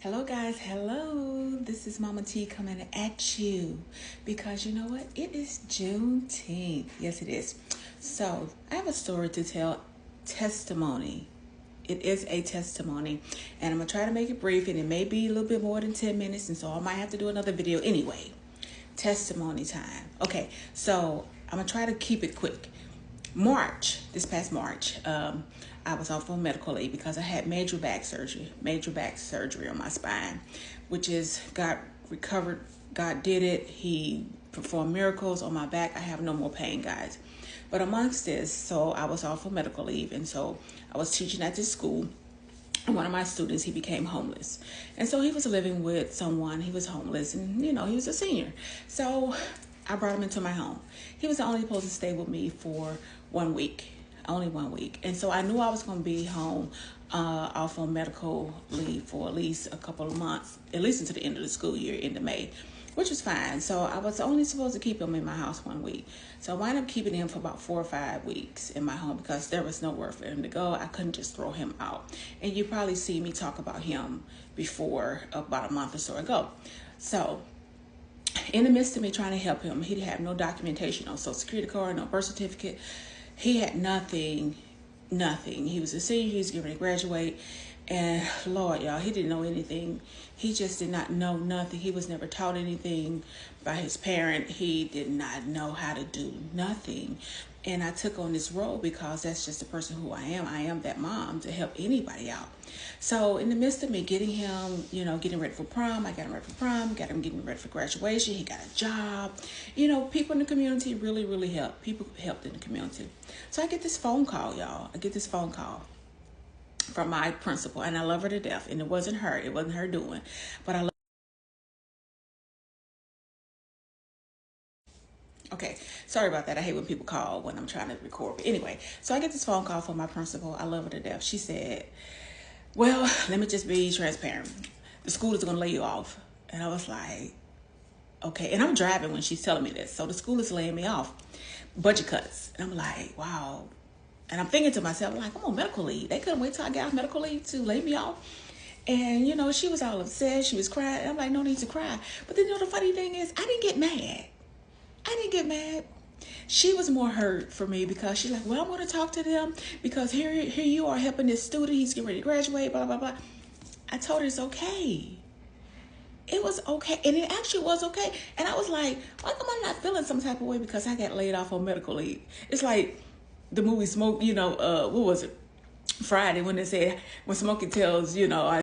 Hello guys, hello. This is Mama T coming at you because you know what? It is Juneteenth. Yes, it is. So I have a story to tell, testimony. It is a testimony, and I'm gonna try to make it brief, and it may be a little bit more than 10 minutes, and so I might have to do another video anyway. Testimony time. Okay, so I'm gonna try to keep it quick. This past March, I was off on medical leave because I had major back surgery on my spine, which is God recovered. God did it. He performed miracles on my back. I have no more pain, guys. But amongst this, so I was off on medical leave, and so I was teaching at this school. And one of my students, he became homeless. And so he was living with someone. He was homeless, and he was a senior. So I brought him into my home. He was only supposed to stay with me for 1 week, only 1 week. And so I knew I was going to be home off on medical leave for at least a couple of months, at least until the end of the school year, into May, which was fine. So I was only supposed to keep him in my house 1 week. So I wound up keeping him for about 4 or 5 weeks in my home because there was nowhere for him to go. I couldn't just throw him out. And you probably see me talk about him before about a month or so ago. So in the midst of me trying to help him, he didn't have no documentation, no social security card, no birth certificate. He had nothing. He was a senior, he was getting ready to graduate. And Lord, y'all, he didn't know anything. He just did not know nothing. He was never taught anything by his parent. He did not know how to do nothing. And I took on this role because that's just the person who I am. I am that mom to help anybody out. So in the midst of me getting him, getting ready for prom, I got him ready for prom, got him getting ready for graduation. He got a job. People in the community really helped. People helped in the community. So I get this phone call, y'all. From my principal, and I love her to death. And it wasn't her doing, but I love. Okay, sorry about that. I hate when people call when I'm trying to record. But anyway, so I get this phone call from my principal. I love her to death. She said, well, let me just be transparent. The school is going to lay you off. And I was like, okay. And I'm driving when she's telling me this. So the school is laying me off. Budget cuts. And I'm like, wow. And I'm thinking to myself, I'm on medical leave. They couldn't wait till I got off medical leave to lay me off. And, she was all upset. She was crying. And I'm like, no need to cry. But then, the funny thing is, I didn't get mad. She was more hurt for me because she's like, well, I'm going to talk to them because here you are helping this student. He's getting ready to graduate, blah, blah, blah. I told her it's okay. It was okay. And it actually was okay. And I was like, why come I'm not feeling some type of way because I got laid off on medical leave? It's like the movie Smoke, what was it? Friday when they said, when Smokey tells,